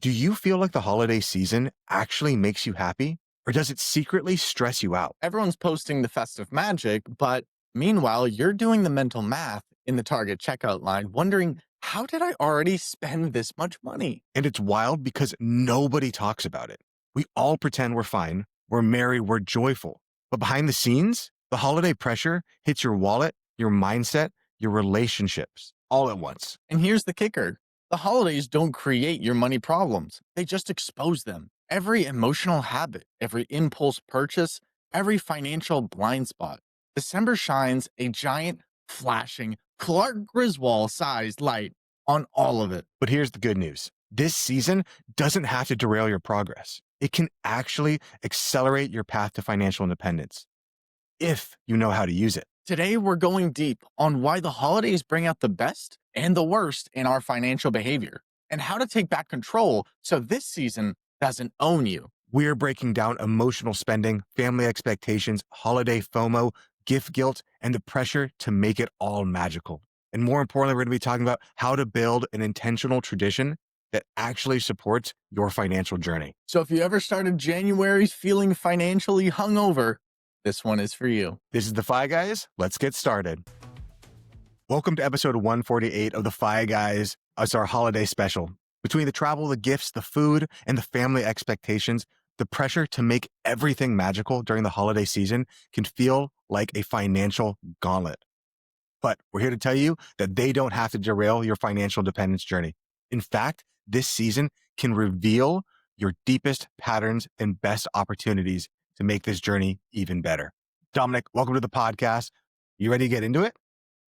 Do you feel like the holiday season actually makes you happy, or does it secretly stress you out? Everyone's posting the festive magic, but meanwhile, you're doing the mental math in the Target checkout line, wondering, how did I already spend this much money? And it's wild because nobody talks about it. We all pretend we're fine, we're merry, we're joyful. But behind the scenes, the holiday pressure hits your wallet, your mindset, your relationships all at once. And here's the kicker: the holidays don't create your money problems, they just expose them. Every emotional habit, every impulse purchase, every financial blind spot. December shines a giant, flashing, Clark Griswold sized light on all of it. But here's the good news. This season doesn't have to derail your progress. It can actually accelerate your path to financial independence if you know how to use it. Today, we're going deep on why the holidays bring out the best and the worst in our financial behavior and how to take back control so this season doesn't own you. We're breaking down emotional spending, family expectations, holiday FOMO, gift guilt, and the pressure to make it all magical. And more importantly, we're going to be talking about how to build an intentional tradition that actually supports your financial journey. So if you ever started January feeling financially hungover, this one is for you. This is the Fi Guys. Let's get started. Welcome to episode 148 of the Fi Guys. It's our holiday special. Between the travel, the gifts, the food, and the family expectations, the pressure to make everything magical during the holiday season can feel like a financial gauntlet. But we're here to tell you that they don't have to derail your financial independence journey. In fact, this season can reveal your deepest patterns and best opportunities to make this journey even better. Dominic, welcome to the podcast. You ready to get into it?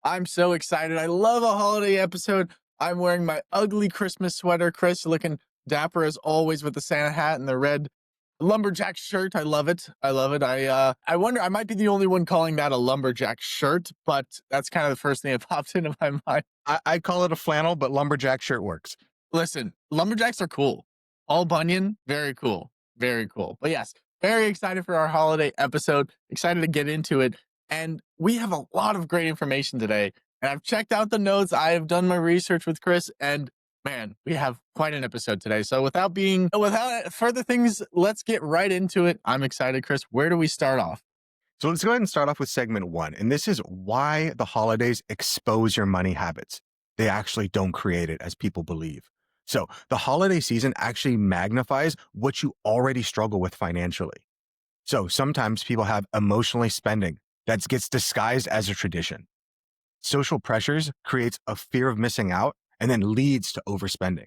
I'm so excited. I love a holiday episode. I'm wearing my ugly Christmas sweater. Chris looking dapper as always with the Santa hat and the red lumberjack shirt. I love it. I love it. I wonder, I might be the only one calling that a lumberjack shirt, but that's kind of the first thing that popped into my mind. I call it a flannel, but lumberjack shirt works. Listen, lumberjacks are cool. All bunion, very cool. Very cool. But yes, very excited for our holiday episode. Excited to get into it. And we have a lot of great information today. And I've checked out the notes. I have done my research with Chris, and man, we have quite an episode today. So without further things, let's get right into it. I'm excited, Chris. Where do we start off? So let's go ahead and start off with segment one. And this is why the holidays expose your money habits. They actually don't create it as people believe. So the holiday season actually magnifies what you already struggle with financially. So sometimes people have emotionally spending that gets disguised as a tradition. Social pressures creates a fear of missing out and then leads to overspending.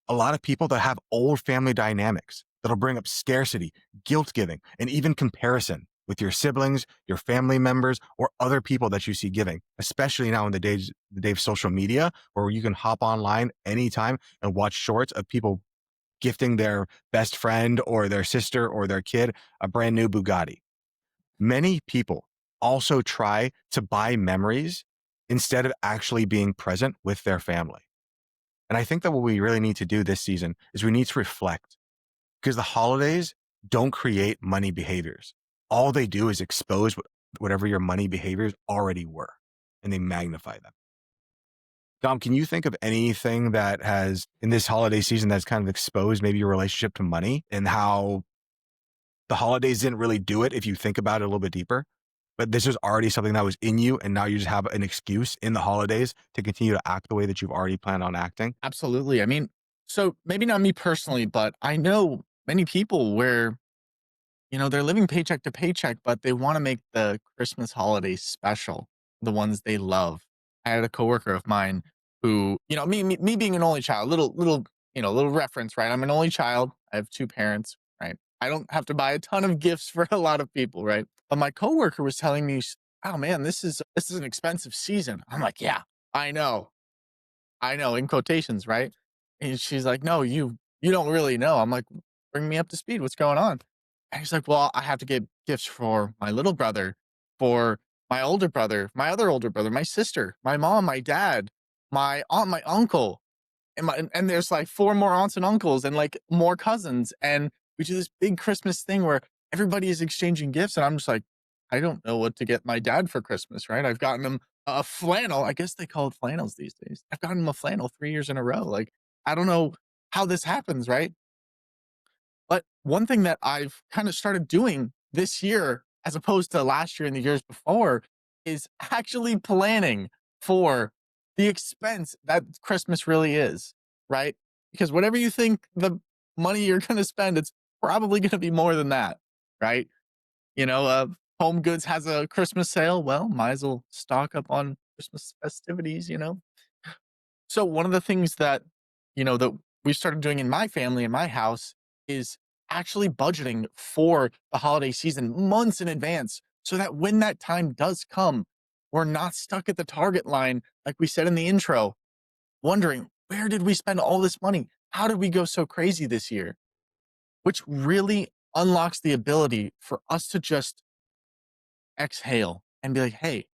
A lot of people that have old family dynamics that'll bring up scarcity, guilt giving, and even comparison with your siblings, your family members, or other people that you see giving, especially now in the day of social media, where you can hop online anytime and watch shorts of people gifting their best friend or their sister or their kid a brand new Bugatti. Many people also try to buy memories instead of actually being present with their family. And I think that what we really need to do this season is we need to reflect, because the holidays don't create money behaviors. All they do is expose whatever your money behaviors already were, and they magnify them. Dom, can you think of anything that has, in this holiday season, that's kind of exposed maybe your relationship to money and how the holidays didn't really do it if you think about it a little bit deeper? But this is already something that was in you, and now you just have an excuse in the holidays to continue to act the way that you've already planned on acting? Absolutely. I mean, so maybe not me personally, but I know many people where, they're living paycheck to paycheck, but they want to make the Christmas holidays special, the ones they love. I had a coworker of mine who, me being an only child, little reference, right? I'm an only child. I have two parents, right? I don't have to buy a ton of gifts for a lot of people, right? But my coworker was telling me, "Oh man, this is an expensive season." I'm like, "Yeah, I know," in quotations, right? And she's like, "No, you don't really know." I'm like, "Bring me up to speed. What's going on?" And he's like, "Well, I have to get gifts for my little brother, for my older brother, my other older brother, my sister, my mom, my dad, my aunt, my uncle, and there's like four more aunts and uncles and like more cousins, and we do this big Christmas thing where everybody is exchanging gifts, and I'm just like, I don't know what to get my dad for Christmas, right? I've gotten him a flannel. I guess they call it flannels these days. I've gotten him a flannel 3 years in a row. Like, I don't know how this happens, right? But one thing that I've kind of started doing this year, as opposed to last year and the years before, is actually planning for the expense that Christmas really is, right? Because whatever you think the money you're going to spend, it's probably going to be more than that, right? You know, Home Goods has a Christmas sale. Well, might as well stock up on Christmas festivities, you know? So one of the things that, that we started doing in my family, in my house, is actually budgeting for the holiday season months in advance so that when that time does come, we're not stuck at the target line, like we said in the intro, wondering, where did we spend all this money? How did we go so crazy this year? Which really unlocks the ability for us to just exhale and be like, hey,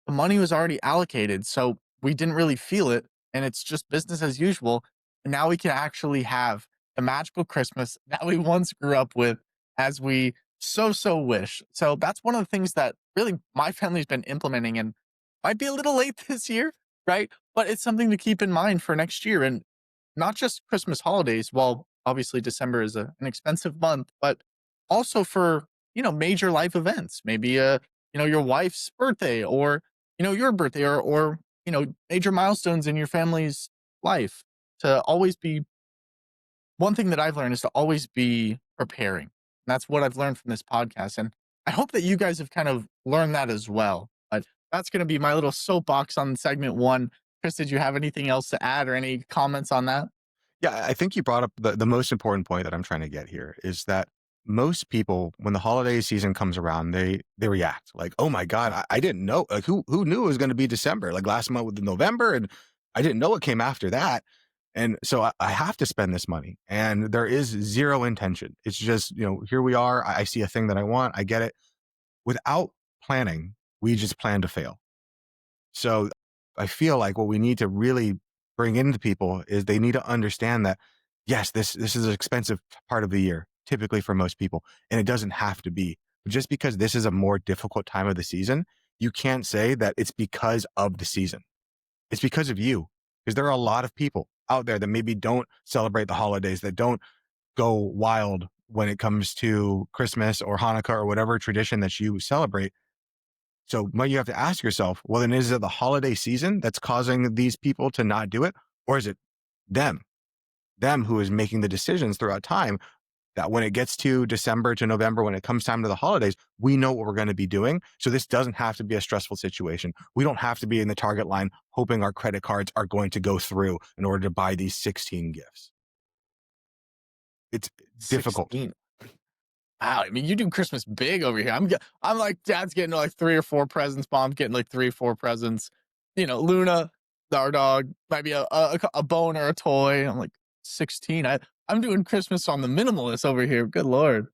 the money was already allocated, so we didn't really feel it, and it's just business as usual. And now we can actually have the magical Christmas that we once grew up with as we so wish. So that's one of the things that really my family's been implementing and might be a little late this year, right? But it's something to keep in mind for next year and not just Christmas holidays. Well, obviously December is an expensive month, but also for, major life events, maybe your wife's birthday or your birthday or major milestones in your family's life. To always be one thing that I've learned is to always be preparing. And that's what I've learned from this podcast. And I hope that you guys have kind of learned that as well. But that's going to be my little soapbox on segment one. Chris, did you have anything else to add or any comments on that? Yeah, I think you brought up the most important point that I'm trying to get here is that most people, when the holiday season comes around, they react like, "Oh my God, I didn't know. Like, who knew it was going to be December? Like last month with November, and I didn't know it came after that." And so I have to spend this money, and there is zero intention. It's just here we are. I see a thing that I want. I get it. Without planning, we just plan to fail. So I feel like what we need to really bring into people is they need to understand that, yes, this is an expensive part of the year, typically for most people, and it doesn't have to be. But just because this is a more difficult time of the season, you can't say that it's because of the season. It's because of you. Because there are a lot of people out there that maybe don't celebrate the holidays, that don't go wild when it comes to Christmas or Hanukkah or whatever tradition that you celebrate. So what you have to ask yourself, well, then is it the holiday season that's causing these people to not do it? Or is it them, them who is making the decisions throughout time that when it gets to December to November, when it comes time to the holidays, we know what we're going to be doing. So this doesn't have to be a stressful situation. We don't have to be in the target line hoping our credit cards are going to go through in order to buy these 16 gifts. It's difficult. 16. Wow, I mean, you do Christmas big over here. I'm like, dad's getting like 3 or 4 presents, mom's getting like 3 or 4 presents. Luna, our dog, might be a bone or a toy. I'm like 16. I'm doing Christmas on the minimalist over here. Good lord.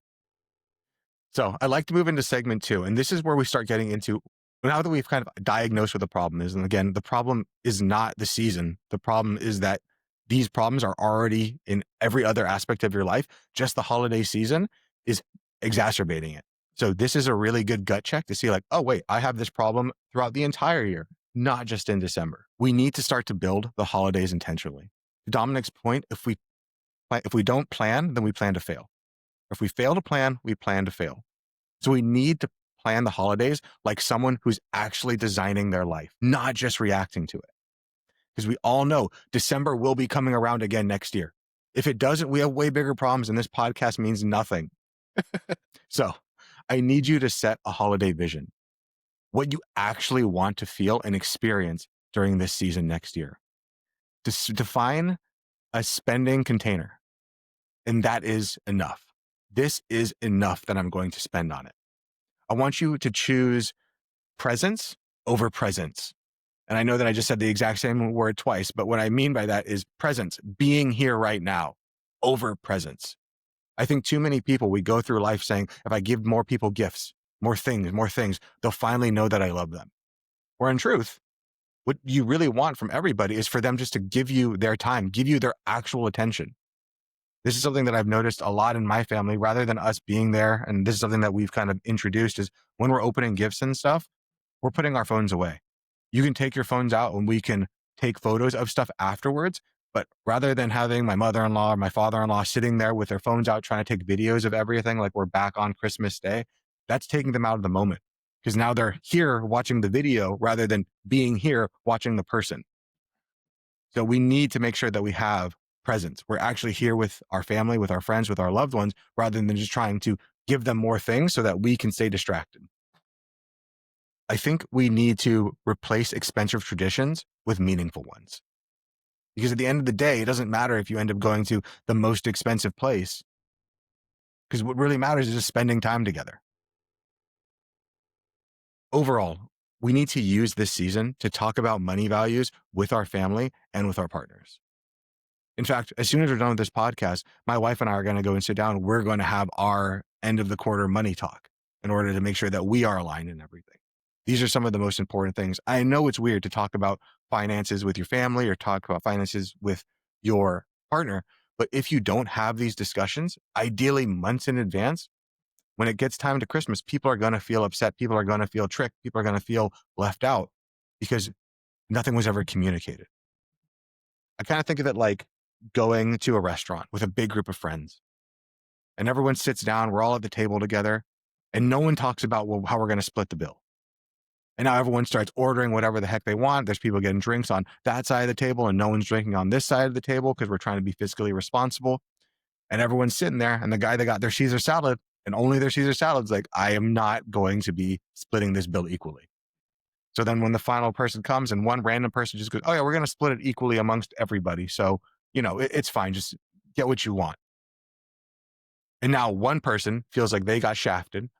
So I'd like to move into segment two. And this is where we start getting into, now that we've kind of diagnosed what the problem is. And again, the problem is not the season. The problem is that these problems are already in every other aspect of your life. Just the holiday season is exacerbating it. So this is a really good gut check to see like, oh, wait, I have this problem throughout the entire year, not just in December. We need to start to build the holidays intentionally. To Dominic's point, if we don't plan, then we plan to fail. If we fail to plan, we plan to fail. So we need to plan the holidays like someone who's actually designing their life, not just reacting to it. Because we all know December will be coming around again next year. If it doesn't, we have way bigger problems and this podcast means nothing. So I need you to set a holiday vision, what you actually want to feel and experience during this season next year. Define a spending container, and that is enough. This is enough that I'm going to spend on it. I want you to choose presence over presence. And I know that I just said the exact same word twice, but what I mean by that is presence, being here right now over presence. I think too many people, we go through life saying, if I give more people gifts, more things, they'll finally know that I love them. Where in truth, what you really want from everybody is for them just to give you their time, give you their actual attention. This is something that I've noticed a lot in my family rather than us being there. And this is something that we've kind of introduced is when we're opening gifts and stuff, we're putting our phones away. You can take your phones out and we can take photos of stuff afterwards, But rather than having my mother-in-law or my father-in-law sitting there with their phones out trying to take videos of everything like we're back on Christmas Day, that's taking them out of the moment because now they're here watching the video rather than being here watching the person. So we need to make sure that we have presence. We're actually here with our family, with our friends, with our loved ones, rather than just trying to give them more things so that we can stay distracted. I think we need to replace expensive traditions with meaningful ones. Because at the end of the day, it doesn't matter if you end up going to the most expensive place, because what really matters is just spending time together. Overall, we need to use this season to talk about money values with our family and with our partners. In fact, as soon as we're done with this podcast, my wife and I are going to go and sit down. We're going to have our end of the quarter money talk in order to make sure that we are aligned in everything. These are some of the most important things. I know it's weird to talk about finances with your family or talk about finances with your partner, but if you don't have these discussions, ideally months in advance, when it gets time to Christmas, people are going to feel upset. People are going to feel tricked. People are going to feel left out because nothing was ever communicated. I kind of think of it like going to a restaurant with a big group of friends and everyone sits down. We're all at the table together and no one talks about how we're going to split the bill. And now everyone starts ordering whatever the heck they want. There's people getting drinks on that side of the table and no one's drinking on this side of the table because we're trying to be fiscally responsible. And everyone's sitting there and the guy that got their Caesar salad and only their Caesar salad's like, I am not going to be splitting this bill equally. So then when the final person comes and one random person just goes, oh yeah, we're going to split it equally amongst everybody. So, it's fine. Just get what you want. And now one person feels like they got shafted.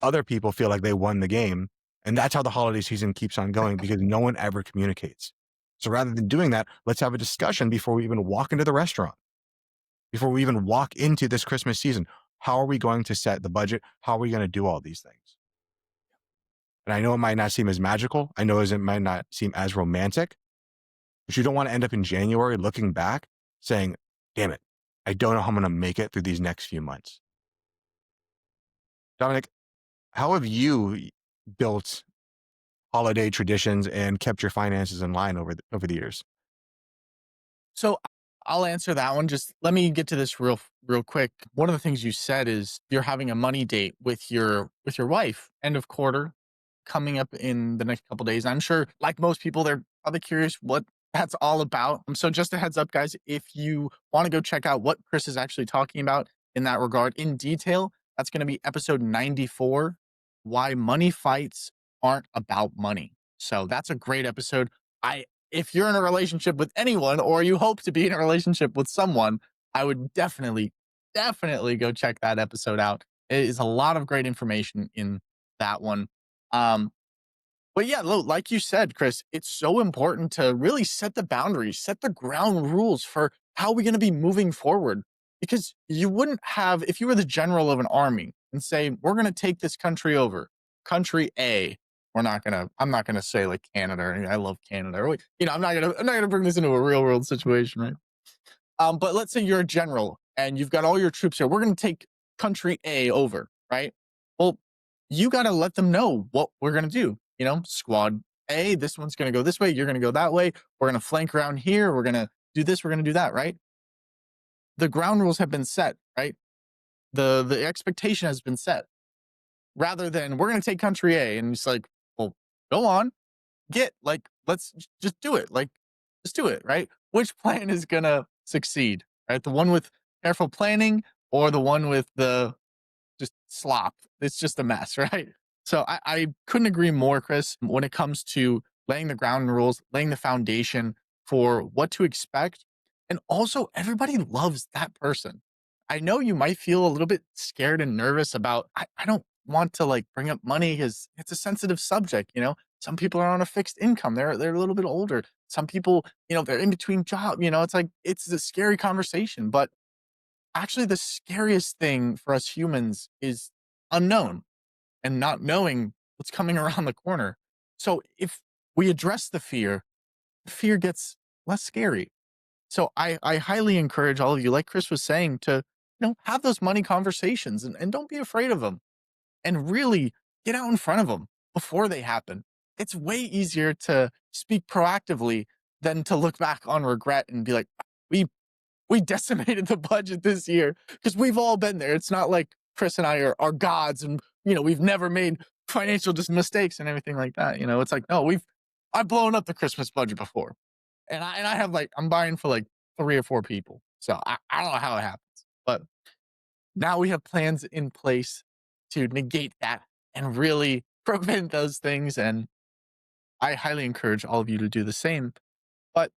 Other people feel like they won the game. And that's how the holiday season keeps on going because no one ever communicates. So rather than doing that, let's have a discussion before we even walk into the restaurant, before we even walk into this Christmas season. How are we going to set the budget? How are we going to do all these things? And I know it might not seem as magical. I know it might not seem as romantic, but you don't want to end up in January looking back saying, damn it, I don't know how I'm going to make it through these next few months. Dominic, how have you built holiday traditions and kept your finances in line over the years? So I'll answer that one. Just let me get to this real quick. One of the things you said is you're having a money date with your wife, end of quarter, coming up in the next couple days. I'm sure, like most people, they're probably curious what that's all about. So just a heads up, guys, if you want to go check out what Chris is actually talking about in that regard in detail, that's going to be episode 94, Why Money Fights Aren't About Money. So that's a great episode. I If you're in a relationship with anyone or you hope to be in a relationship with someone, I would definitely go check that episode out. It is a lot of great information in that one. Um, but yeah, like you said, Chris, it's so important to really set the boundaries, set the ground rules for how we're going to be moving forward. Because you wouldn't have, if you were the general of an army and say, we're going to take this country over, country A, I'm not gonna say like Canada. I love Canada. I'm not gonna bring this into a real world situation, right? But let's say you're a general and you've got all your troops here. We're gonna take country A over, right? Well, you gotta let them know what we're gonna do. Squad A, this one's gonna go this way, you're gonna go that way, we're gonna flank around here, we're gonna do this, we're gonna do that, right? The ground rules have been set, right? The expectation has been set. Rather than we're gonna take country A, and it's like, well, go on, let's just do it. Like, just do it, right? Which plan is gonna succeed, right? The one with careful planning or the one with the just slop? It's just a mess, right? So I couldn't agree more, Chris, when it comes to laying the ground rules, laying the foundation for what to expect. And also, everybody loves that person. I know you might feel a little bit scared and nervous about, I don't want to like bring up money because it's a sensitive subject. Some people are on a fixed income. They're a little bit older. Some people, they're in between jobs. It's like it's a scary conversation. But actually, the scariest thing for us humans is unknown and not knowing what's coming around the corner. So if we address the fear gets less scary. So I highly encourage all of you, like Chris was saying, to have those money conversations and don't be afraid of them and really get out in front of them before they happen. It's way easier to speak proactively than to look back on regret and be like, we decimated the budget this year because we've all been there. It's not like Chris and I are gods and, we've never made financial just mistakes and everything like that. It's like, no, I've blown up the Christmas budget before. And I have like, I'm buying for like 3 or 4 people. So I don't know how it happens, but now we have plans in place to negate that and really prevent those things. And I highly encourage all of you to do the same. But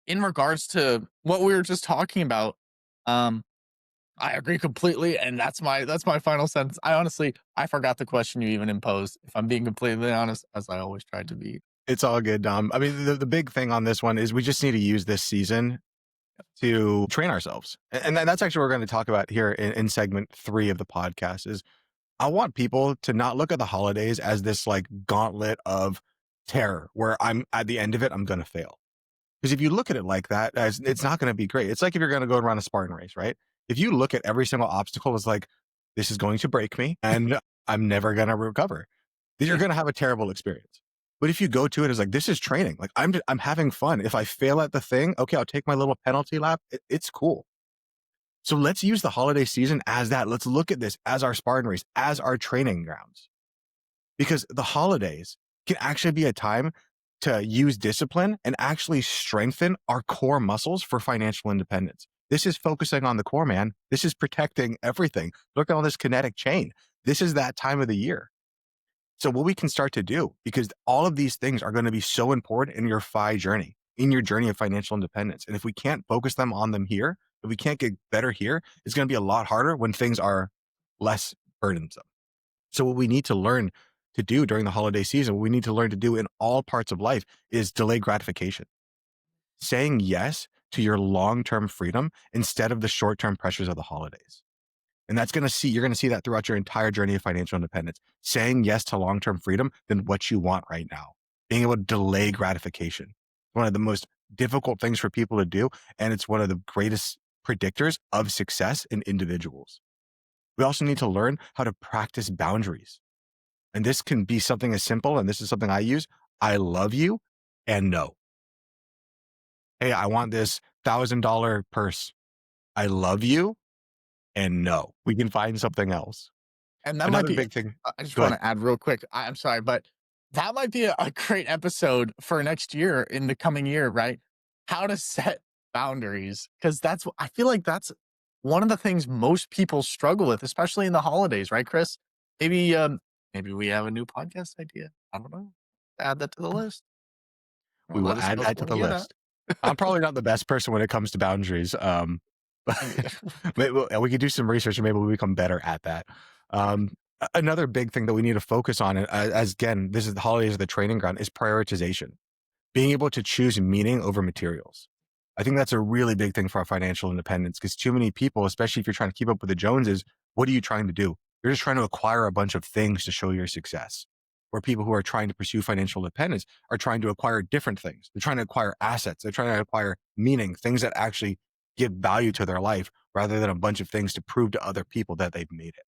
in regards to what we were just talking about, um, I agree completely, and that's my final sentence. I forgot the question you even imposed. If I'm being completely honest, as I always try to be. It's all good, Dom. I mean, the big thing on this one is we just need to use this season to train ourselves. And that's actually what we're going to talk about here in segment 3 of the podcast is I want people to not look at the holidays as this like gauntlet of terror where I'm at the end of it, I'm going to fail. Because if you look at it like that, it's not going to be great. It's like if you're going to go and run a Spartan race, right? If you look at every single obstacle as like, this is going to break me and I'm never going to recover, then you're going to have a terrible experience. But if you go to it as like, this is training, like I'm having fun. If I fail at the thing, okay, I'll take my little penalty lap. It's cool. So let's use the holiday season as that. Let's look at this as our Spartan race, as our training grounds. Because the holidays can actually be a time to use discipline and actually strengthen our core muscles for financial independence. This is focusing on the core, man. This is protecting everything. Look at all this kinetic chain. This is that time of the year. So what we can start to do, because all of these things are going to be so important in your FI journey, in your journey of financial independence. And if we can't focus them on them here, if we can't get better here, it's going to be a lot harder when things are less burdensome. So what we need to learn to do during the holiday season, what we need to learn to do in all parts of life is delay gratification. Saying yes to your long-term freedom instead of the short-term pressures of the holidays. And you're going to see that throughout your entire journey of financial independence. Saying yes to long-term freedom than what you want right now. Being able to delay gratification. One of the most difficult things for people to do. And it's one of the greatest predictors of success in individuals. We also need to learn how to practice boundaries. And this can be something as simple, and this is something I use. I love you and no. Hey, I want this $1,000 purse. I love you and no. We can find something else. And that might Another be big thing. I just Go ahead. wanna add real quick, I'm sorry, but that might be a great episode for next year in the coming year, right? How to set boundaries, because I feel like that's one of the things most people struggle with, especially in the holidays, right, Chris? Maybe, maybe we have a new podcast idea. I don't know. Add that to the list. We will Let us add know if you that to wanna the hear that. list. I'm probably not the best person when it comes to boundaries. But we could do some research and maybe we'll become better at that. Another big thing that we need to focus on, as again, this is the holidays of the training ground, is prioritization. Being able to choose meaning over materials. I think that's a really big thing for our financial independence because too many people, especially if you're trying to keep up with the Joneses, what are you trying to do? You're just trying to acquire a bunch of things to show your success. Where people who are trying to pursue financial independence are trying to acquire different things. They're trying to acquire assets. They're trying to acquire meaning, things that actually give value to their life rather than a bunch of things to prove to other people that they've made it.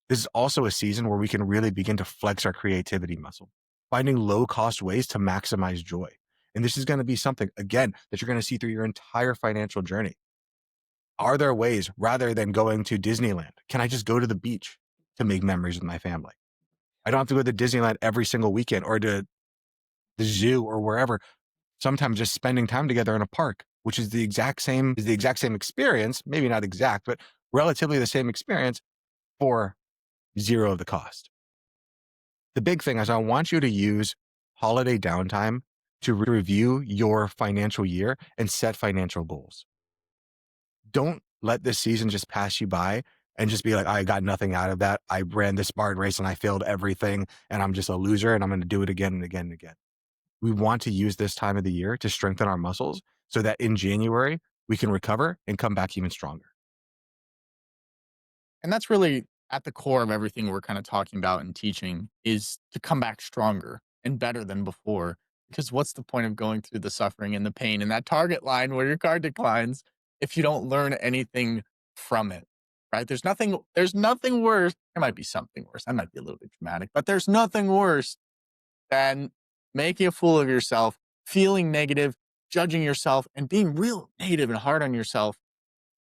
This is also a season where we can really begin to flex our creativity muscle, finding low cost ways to maximize joy. And this is going to be something, again, that you're going to see through your entire financial journey. Are there ways rather than going to Disneyland? Can I just go to the beach to make memories with my family? I don't have to go to Disneyland every single weekend or to the zoo or wherever. Sometimes just spending time together in a park, which is the exact same experience, maybe not exact, but relatively the same experience for zero of the cost. The big thing is I want you to use holiday downtime to review your financial year and set financial goals. Don't let this season just pass you by and just be like, I got nothing out of that. I ran this Spartan race and I failed everything and I'm just a loser and I'm going to do it again and again and again. We want to use this time of the year to strengthen our muscles so that in January we can recover and come back even stronger. And that's really at the core of everything we're kind of talking about and teaching is to come back stronger and better than before. Because what's the point of going through the suffering and the pain and that target line where your card declines if you don't learn anything from it? Right? There's nothing worse. There might be something worse. I might be a little bit dramatic, but there's nothing worse than making a fool of yourself, feeling negative, judging yourself and being real negative and hard on yourself,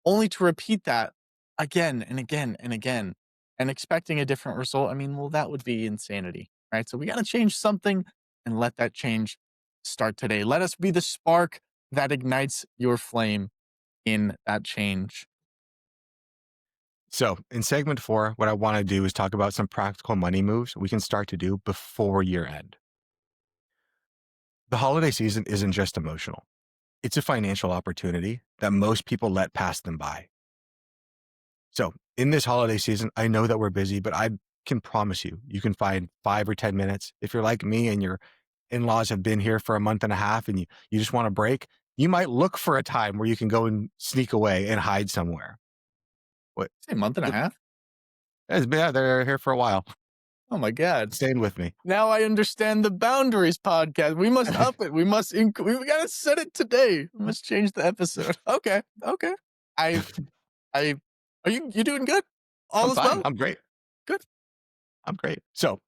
only to repeat that again and again and again and expecting a different result. I mean, well, that would be insanity, right? So we got to change something and let that change start today. Let us be the spark that ignites your flame in that change. So, in segment 4, what I want to do is talk about some practical money moves we can start to do before year end. The holiday season isn't just emotional, it's a financial opportunity that most people let pass them by. So, in this holiday season, I know that we're busy, but I can promise you, you can find 5 or 10 minutes. If you're like me and your in laws have been here for a month and a half and you just want a break, you might look for a time where you can go and sneak away and hide somewhere. What? Say a month and a half. Yeah, they're here for a while. Oh my God. Staying with me. Now I understand the boundaries podcast. We must up it. We must, we got to set it today. We must change the episode. Okay. Okay. I, I, are you doing good? All I'm is fine. well? I'm great. Good. I'm great. So,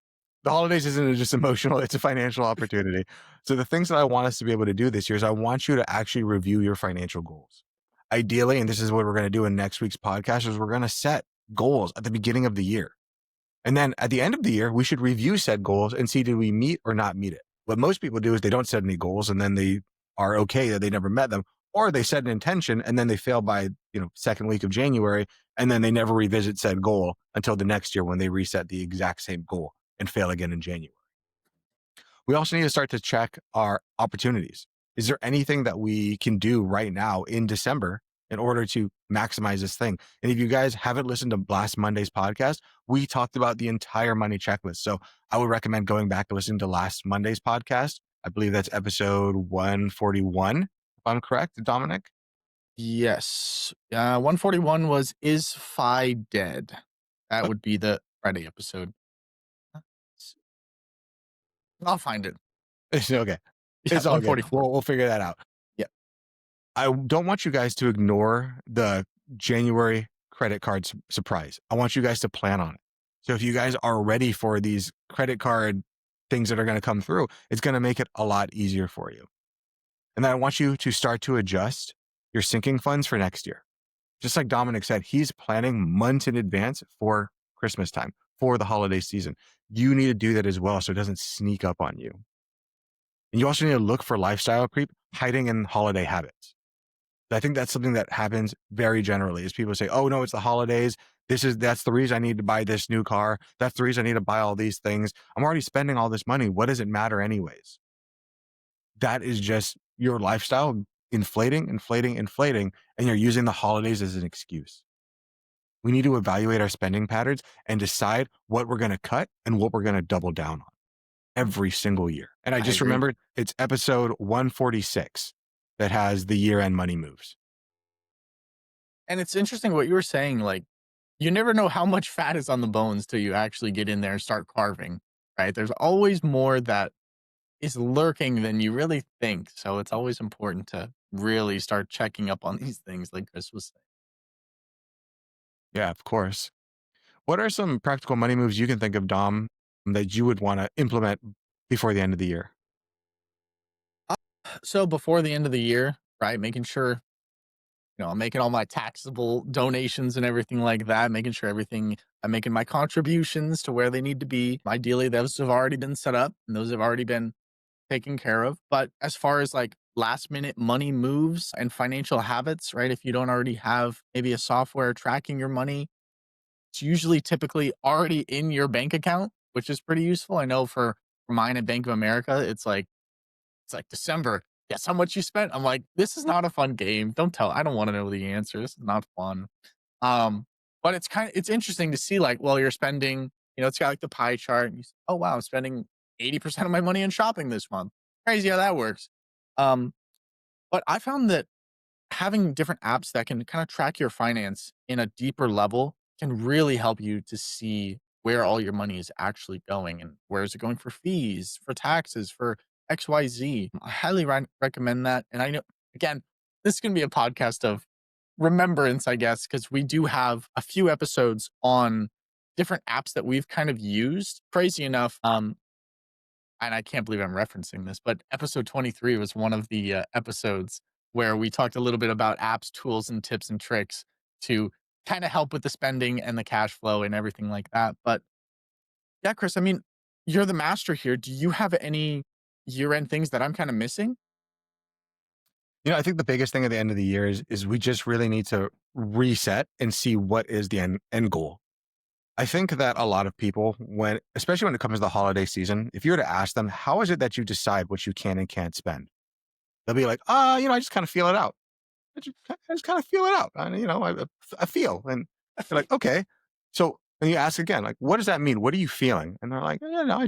the holidays isn't just emotional, it's a financial opportunity. So, the things that I want us to be able to do this year is I want you to actually review your financial goals. Ideally, and this is what we're going to do in next week's podcast, is we're going to set goals at the beginning of the year. And then at the end of the year, we should review said goals and see did we meet or not meet it. What most people do is they don't set any goals and then they are okay that they never met them, or they set an intention and then they fail by, second week of January, and then they never revisit said goal until the next year when they reset the exact same goal and fail again in January. We also need to start to check our opportunities. Is there anything that we can do right now in December in order to maximize this thing? And if you guys haven't listened to last Monday's podcast, we talked about the entire money checklist. So I would recommend going back and listening to last Monday's podcast. I believe that's episode 141, if I'm correct, Dominic. Yes. 141 was Is Fi Dead? That would be the Friday episode. I'll find it. It's okay. Yeah, It's all good. 144. We'll figure that out. Yeah. I don't want you guys to ignore the January credit card surprise. I want you guys to plan on it. So if you guys are ready for these credit card things that are going to come through, it's going to make it a lot easier for you. And then I want you to start to adjust your sinking funds for next year. Just like Dominic said, he's planning months in advance for Christmas time, for the holiday season. You need to do that as well so it doesn't sneak up on you. And you also need to look for lifestyle creep hiding in holiday habits. I think that's something that happens very generally is people say, oh no, it's the holidays. That's the reason I need to buy this new car. That's the reason I need to buy all these things. I'm already spending all this money. What does it matter anyways? That is just your lifestyle inflating, and you're using the holidays as an excuse. We need to evaluate our spending patterns and decide what we're going to cut and what we're going to double down on every single year. And I just agree. remembered it's episode 146 that has the year-end money moves. And it's interesting what you were saying. Like, you never know how much fat is on the bones till you actually get in there and start carving, right? There's always more that is lurking than you really think. So it's always important to really start checking up on these things, like Chris was saying. Yeah, of course. What are some practical money moves you can think of, Dom, that you would want to implement before the end of the year? So before the end of the year, right, making sure, I'm making all my taxable donations and everything like that, making sure I'm making my contributions to where they need to be. Ideally, those have already been set up and those have already been taken care of. But as far as like last minute money moves and financial habits, right, if you don't already have maybe a software tracking your money, it's usually typically already in your bank account, which is pretty useful. I know for mine at Bank of America, it's like December. Guess how much you spent? I'm like, this is not a fun game. Don't tell. I don't want to know the answer. This is not fun. But it's interesting to see like, well, you're spending, it's got like the pie chart and you say, oh wow, I'm spending 80% of my money in shopping this month. Crazy how that works. But I found that having different apps that can kind of track your finance in a deeper level can really help you to see where all your money is actually going and where is it going for fees, for taxes, for XYZ. I highly recommend that. And I know, again, this is going to be a podcast of remembrance, I guess, because we do have a few episodes on different apps that we've kind of used. Crazy enough, and I can't believe I'm referencing this, but episode 23 was one of the episodes where we talked a little bit about apps, tools, and tips and tricks to kind of help with the spending and the cash flow and everything like that. But yeah, Chris, I mean, you're the master here. Do you have any year end things that I'm kind of missing? I think the biggest thing at the end of the year is we just really need to reset and see what is the end goal. I think that a lot of people, especially when it comes to the holiday season, if you were to ask them, how is it that you decide what you can and can't spend? They'll be like, I just kind of feel it out. I just kind of feel it out. And, I feel. And you're like, okay. So then you ask again, like, what does that mean? What are you feeling? And they're like, no,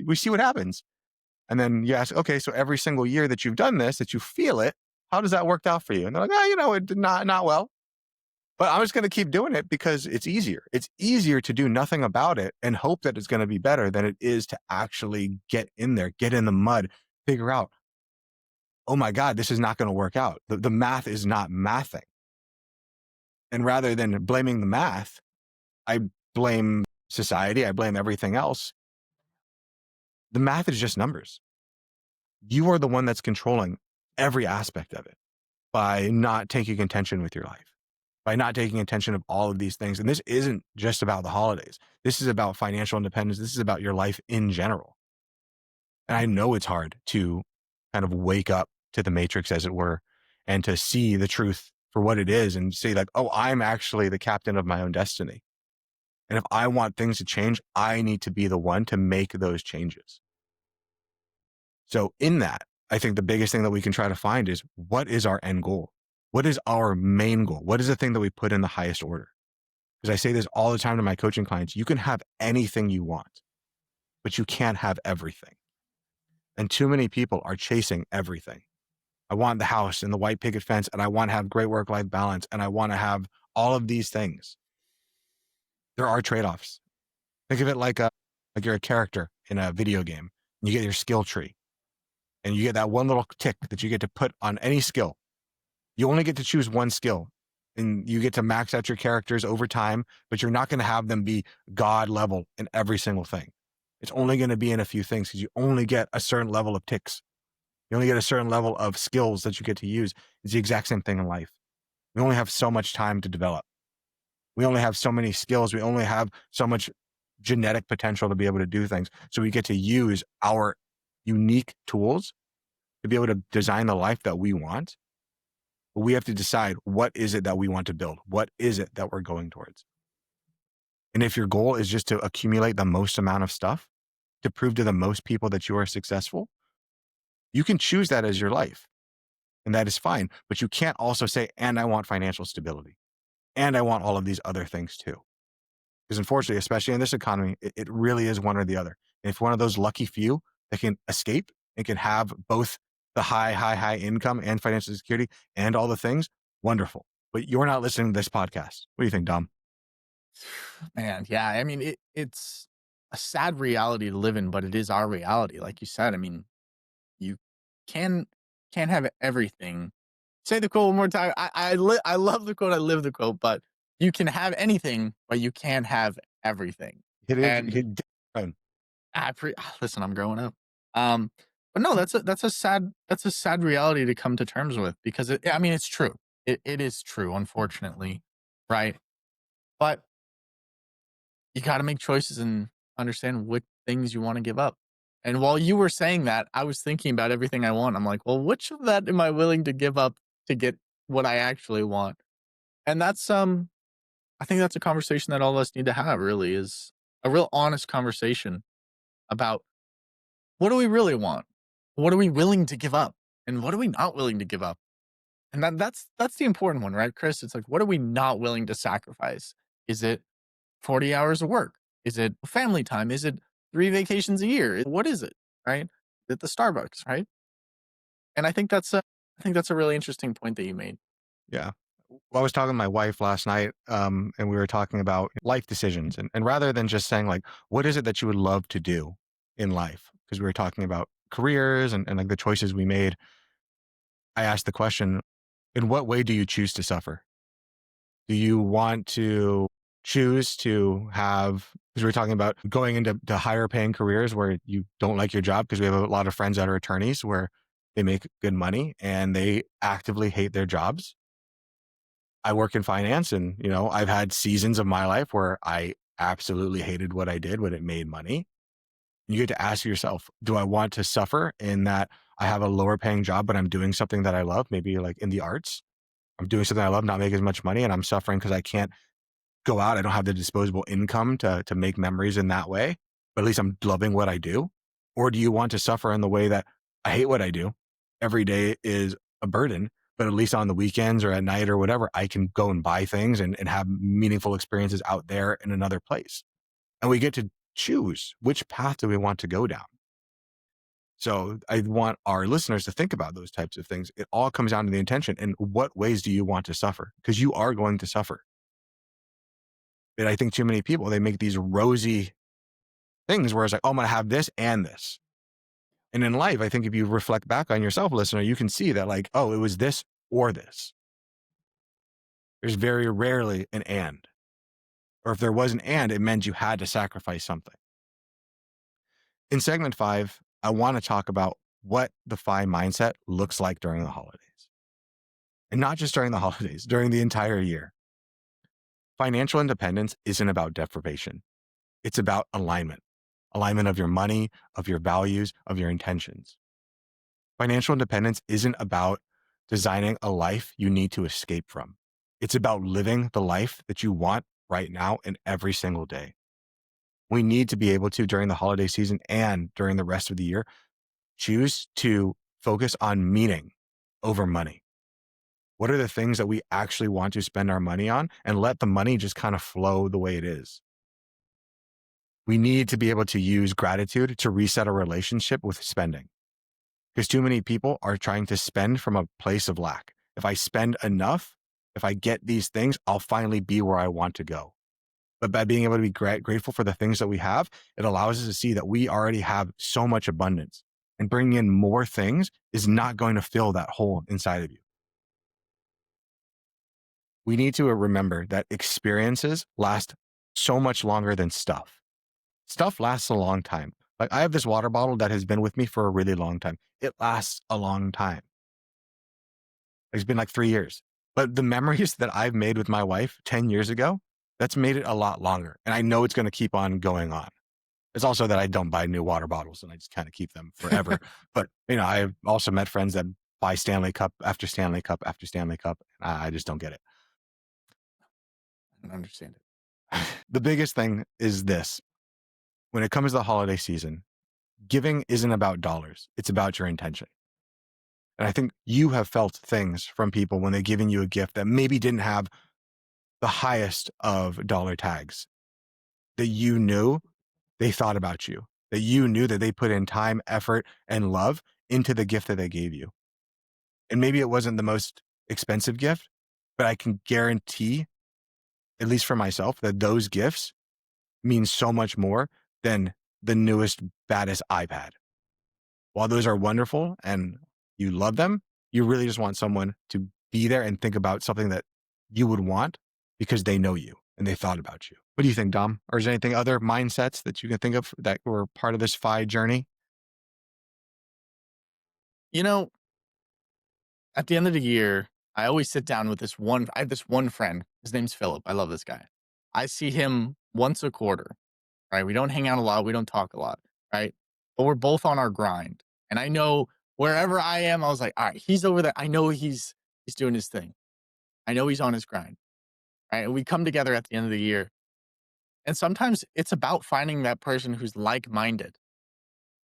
we see what happens. And then you ask, okay, so every single year that you've done this, that you feel it, how does that work out for you? And they're like, it did not well. But I'm just going to keep doing it because it's easier. It's easier to do nothing about it and hope that it's going to be better than it is to actually get in there, get in the mud, figure out, oh my God, this is not going to work out. The math is not mathing. And rather than blaming the math, I blame society, I blame everything else. The math is just numbers. You are the one that's controlling every aspect of it by not taking intention with your life, by not taking intention of all of these things. And this isn't just about the holidays. This is about financial independence. This is about your life in general. And I know it's hard to kind of wake up to the matrix, as it were, and to see the truth for what it is and say like, oh, I'm actually the captain of my own destiny. And if I want things to change, I need to be the one to make those changes. So in that, I think the biggest thing that we can try to find is, what is our end goal? What is our main goal? What is the thing that we put in the highest order? Because I say this all the time to my coaching clients, you can have anything you want, but you can't have everything. And too many people are chasing everything. I want the house and the white picket fence, and I want to have great work-life balance, and I want to have all of these things. There are trade-offs. Think of it like you're a character in a video game. You get your skill tree, and you get that one little tick that you get to put on any skill. You only get to choose one skill, and you get to max out your characters over time, but you're not going to have them be God level in every single thing. It's only going to be in a few things because you only get a certain level of ticks. You only get a certain level of skills that you get to use. It's the exact same thing in life. We only have so much time to develop. We only have so many skills. We only have so much genetic potential to be able to do things. So we get to use our unique tools to be able to design the life that we want. But we have to decide, what is it that we want to build? What is it that we're going towards? And if your goal is just to accumulate the most amount of stuff to prove to the most people that you are successful, you can choose that as your life. And that is fine. But you can't also say, and I want financial stability. And I want all of these other things too. Because unfortunately, especially in this economy, it really is one or the other. And if one of those lucky few that can escape and can have both the high income and financial security and all the things, wonderful. But you're not listening to this podcast. What do you think, Dom? Man, yeah. I mean, it's a sad reality to live in, but it is our reality. Like you said, I mean, you can can't have everything. Say the quote one more time. I love the quote. I live the quote. But you can have anything, but you can't have everything. And Hit listen. I'm growing up. Um, but no, that's a sad reality to come to terms with because I mean, it's true. It is true, unfortunately, right? But you got to make choices and understand what things you want to give up. And while you were saying that, I was thinking about everything I want. I'm like, well, which of that am I willing to give up to get what I actually want? And I think that's a conversation that all of us need to have, really, is a real honest conversation about, what do we really want? What are we willing to give up? And what are we not willing to give up? And that's the important one, right, Chris? It's like, what are we not willing to sacrifice? Is it 40 hours of work? Is it family time? Is it 3 vacations a year? What is it, right? Is it the Starbucks, right? And I think that's a really interesting point that you made. Yeah. Well, I was talking to my wife last night, and we were talking about life decisions. And rather than just saying, like, what is it that you would love to do in life? Because we were talking about careers and like the choices we made. I asked the question, in what way do you choose to suffer? Do you want to choose to have, because we're talking about going into higher paying careers where you don't like your job, because we have a lot of friends that are attorneys where they make good money and they actively hate their jobs. I work in finance and, I've had seasons of my life where I absolutely hated what I did when it made money. You get to ask yourself, do I want to suffer in that I have a lower paying job, but I'm doing something that I love, maybe like in the arts? I'm doing something I love, not making as much money, and I'm suffering because I can't go out. I don't have the disposable income to make memories in that way, but at least I'm loving what I do. Or do you want to suffer in the way that I hate what I do? Every day is a burden, but at least on the weekends or at night or whatever, I can go and buy things and have meaningful experiences out there in another place. And we get to choose which path do we want to go down. So I want our listeners to think about those types of things. It all comes down to the intention and what ways do you want to suffer? Because you are going to suffer. And I think too many people, they make these rosy things where it's like, oh, I'm going to have this and this. And in life, I think if you reflect back on yourself, listener, you can see that like, oh, it was this or this. There's very rarely an and. Or if there was an and, it meant you had to sacrifice something. In segment 5, I want to talk about what the FI mindset looks like during the holidays. And not just during the holidays, during the entire year. Financial independence isn't about deprivation. It's about alignment of your money, of your values, of your intentions. Financial independence isn't about designing a life you need to escape from. It's about living the life that you want right now and every single day. We need to be able to, during the holiday season and during the rest of the year, choose to focus on meaning over money. What are the things that we actually want to spend our money on, and let the money just kind of flow the way it is? We need to be able to use gratitude to reset a relationship with spending, because too many people are trying to spend from a place of lack. If I spend enough, if I get these things, I'll finally be where I want to go. But by being able to be grateful for the things that we have, it allows us to see that we already have so much abundance, and bringing in more things is not going to fill that hole inside of you. We need to remember that experiences last so much longer than stuff. Stuff lasts a long time. Like I have this water bottle that has been with me for a really long time. It lasts a long time. It's been like 3 years. But the memories that I've made with my wife 10 years ago, that's made it a lot longer. And I know it's going to keep on going on. It's also that I don't buy new water bottles and I just kind of keep them forever. But, I've also met friends that buy Stanley Cup after Stanley Cup after Stanley Cup. And I just don't get it. I don't understand it. The biggest thing is this: when it comes to the holiday season, giving isn't about dollars. It's about your intention. And I think you have felt things from people when they're giving you a gift that maybe didn't have the highest of dollar tags, that you knew they thought about you, that you knew that they put in time, effort, and love into the gift that they gave you. And maybe it wasn't the most expensive gift, but I can guarantee, at least for myself, that those gifts mean so much more than the newest, baddest iPad. While those are wonderful and you love them, you really just want someone to be there and think about something that you would want because they know you and they thought about you. What do you think, Dom? Or is there anything other mindsets that you can think of that were part of this FI journey? You know, at the end of the year, I always sit down with I have this one friend. His name's Philip. I love this guy. I see him once a quarter, right? We don't hang out a lot. We don't talk a lot, right? But we're both on our grind. And I know wherever I am, I was like, all right, he's over there. I know he's doing his thing. I know he's on his grind. Right. And we come together at the end of the year. And sometimes it's about finding that person who's like-minded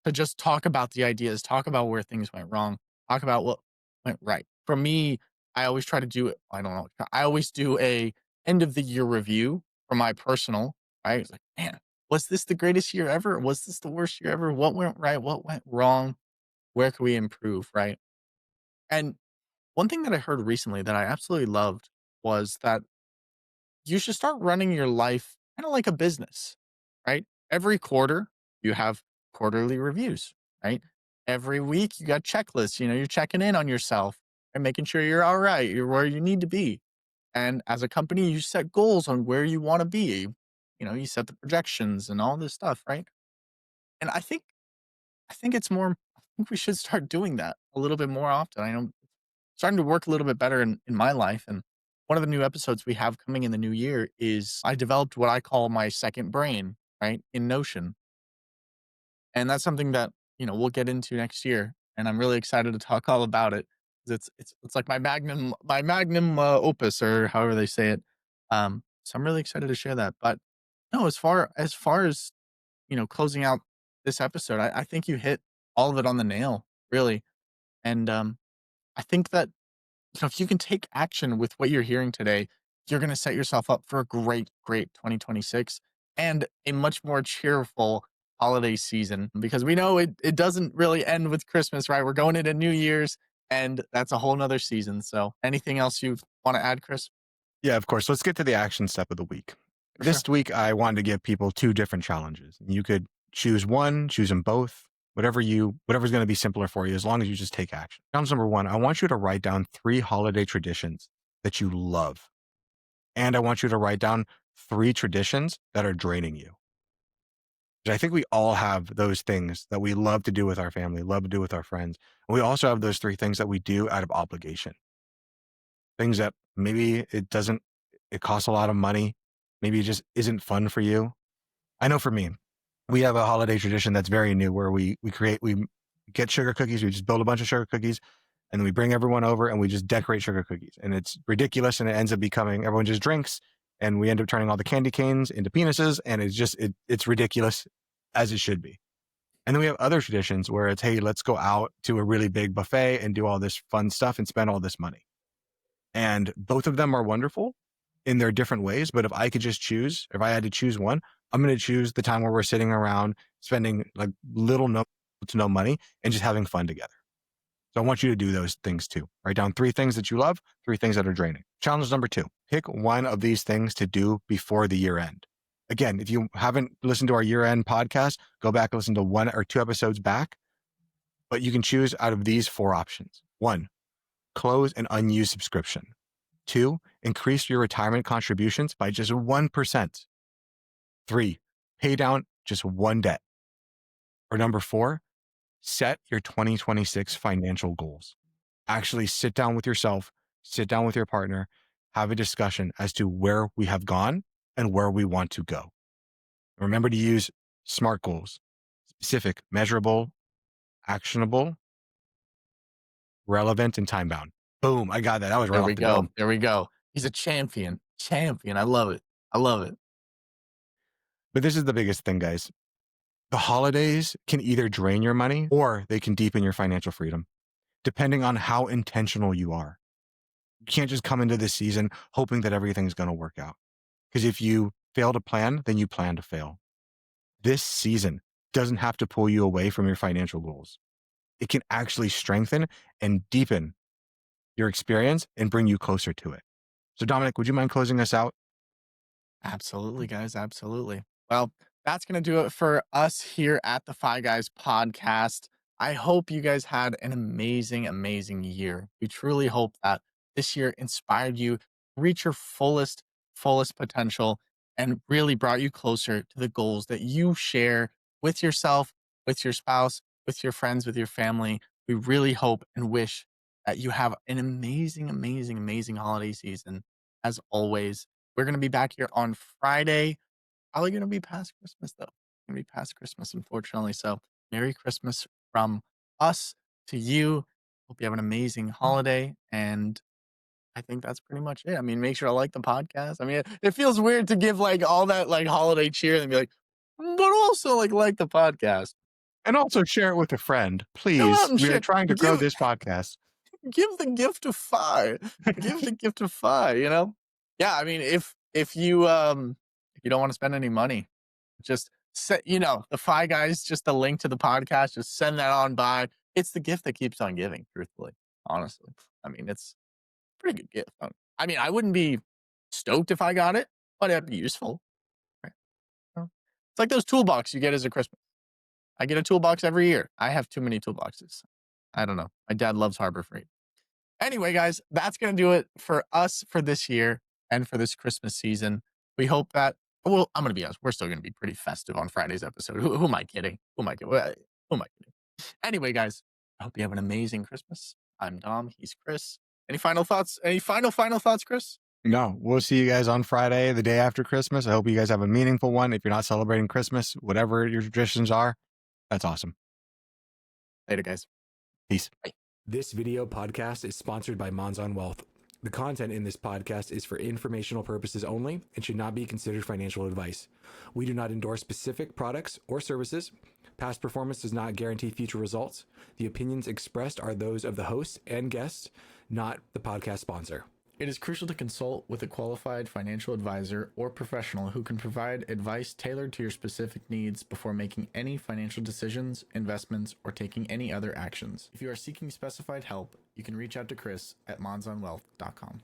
to just talk about the ideas, talk about where things went wrong, talk about what went right. For me, I always try to do it. I don't know. I always do a end of the year review for my personal, right? It's like, man, was this the greatest year ever? Was this the worst year ever? What went right? What went wrong? Where can we improve? Right. And one thing that I heard recently that I absolutely loved was that you should start running your life kind of like a business, right? Every quarter, you have quarterly reviews, right? Every week, you got checklists. You're checking in on yourself and making sure you're all right, you're where you need to be. And as a company, you set goals on where you want to be. You set the projections and all this stuff, right? And I think it's more I think we should start doing that a little bit more often. I know it's starting to work a little bit better in my life. And one of the new episodes we have coming in the new year is I developed what I call my second brain, right? In Notion. And that's something that, we'll get into next year. And I'm really excited to talk all about it. 'Cause it's like my magnum opus, or however they say it. So I'm really excited to share that. But no, as far as closing out this episode, I think you hit all of it on the nail, really. And I think that if you can take action with what you're hearing today, you're going to set yourself up for a great, great 2026 and a much more cheerful holiday season, because we know it doesn't really end with Christmas, right? We're going into New Year's, and that's a whole nother season. So, anything else you want to add, Chris? Yeah, of course. Let's get to the action step of the week. For sure. This week, I wanted to give people two different challenges. You could choose one, choose them both, whatever's going to be simpler for you, as long as you just take action. Challenge number one, I want you to write down 3 holiday traditions that you love. And I want you to write down 3 traditions that are draining you. I think we all have those things that we love to do with our family, love to do with our friends. And we also have those 3 things that we do out of obligation. Things that maybe it costs a lot of money. Maybe it just isn't fun for you. I know for me, we have a holiday tradition that's very new where we get sugar cookies. We just build a bunch of sugar cookies and then we bring everyone over and we just decorate sugar cookies. And it's ridiculous. And it ends up becoming, everyone just drinks and we end up turning all the candy canes into penises. And it's ridiculous, as it should be. And then we have other traditions where it's, hey, let's go out to a really big buffet and do all this fun stuff and spend all this money. And both of them are wonderful in their different ways. But if I I had to choose one, I'm going to choose the time where we're sitting around spending like little to no money and just having fun together. So I want you to do those things too. Write down 3 things that you love, 3 things that are draining. Challenge number 2, pick one of these things to do before the year end. Again, if you haven't listened to our year end podcast, go back and listen to 1 or 2 episodes back. But you can choose out of these 4 options. 1, close an unused subscription. 2, increase your retirement contributions by just 1%. 3, pay down just 1 debt. Or number 4, set your 2026 financial goals. Actually sit down with yourself, sit down with your partner, have a discussion as to where we have gone and where we want to go. Remember to use SMART goals: specific, measurable, actionable, relevant, and time bound. Boom. I got that. That was right There off we the dome. go. There we go. He's a champion. Champion. I love it. I love it. But this is the biggest thing, guys. The holidays can either drain your money or they can deepen your financial freedom, depending on how intentional you are. You can't just come into this season hoping that everything's going to work out. Because if you fail to plan, then you plan to fail. This season doesn't have to pull you away from your financial goals. It can actually strengthen and deepen your experience and bring you closer to it. So, Dominic, would you mind closing us out? Absolutely, guys. Absolutely. Well, that's going to do it for us here at the Fi Guys podcast. I hope you guys had an amazing, amazing year. We truly hope that this year inspired you to reach your fullest potential and really brought you closer to the goals that you share with yourself, with your spouse, with your friends, with your family. We really hope and wish that you have an amazing, amazing, amazing holiday season. As always, we're going to be back here on Friday. Probably going to be past Christmas, though. Going to be past Christmas, unfortunately. So, Merry Christmas from us to you. Hope you have an amazing holiday. And I think that's pretty much it. I mean, make sure to like the podcast. I mean, it feels weird to give like all that like holiday cheer and be like, but also like the podcast. And also share it with a friend, Go out please. and We are share. trying to grow Give this podcast. give the gift of fire. Give the gift of fire. Yeah, I mean, if you don't want to spend any money, just set, the Fi Guys, just the link to the podcast, just send that on by. It's the gift that keeps on giving, truthfully, honestly. I mean, it's a pretty good gift. I mean, I wouldn't be stoked if I got it, but it'd be useful. Right? It's like those toolbox you get as a Christmas. I get a toolbox every year. I have too many toolboxes. I don't know. My dad loves Harbor Freight. Anyway, guys, that's going to do it for us for this year. and for this Christmas season. We hope that, well, I'm going to be honest, we're still going to be pretty festive on Friday's episode. Who am I kidding? Who am I kidding? Who am I kidding? Anyway, guys, I hope you have an amazing Christmas. I'm Dom. He's Chris. Any final thoughts? Any final thoughts, Chris? No, we'll see you guys on Friday, the day after Christmas. I hope you guys have a meaningful one. If you're not celebrating Christmas, whatever your traditions are, that's awesome. Later, guys. Peace. Bye. This video podcast is sponsored by Mons on Wealth. The content in this podcast is for informational purposes only and should not be considered financial advice. We do not endorse specific products or services. Past performance does not guarantee future results. The opinions expressed are those of the hosts and guests, not the podcast sponsor. It is crucial to consult with a qualified financial advisor or professional who can provide advice tailored to your specific needs before making any financial decisions, investments, or taking any other actions. If you are seeking specified help, you can reach out to Chris at monsonwealth.com.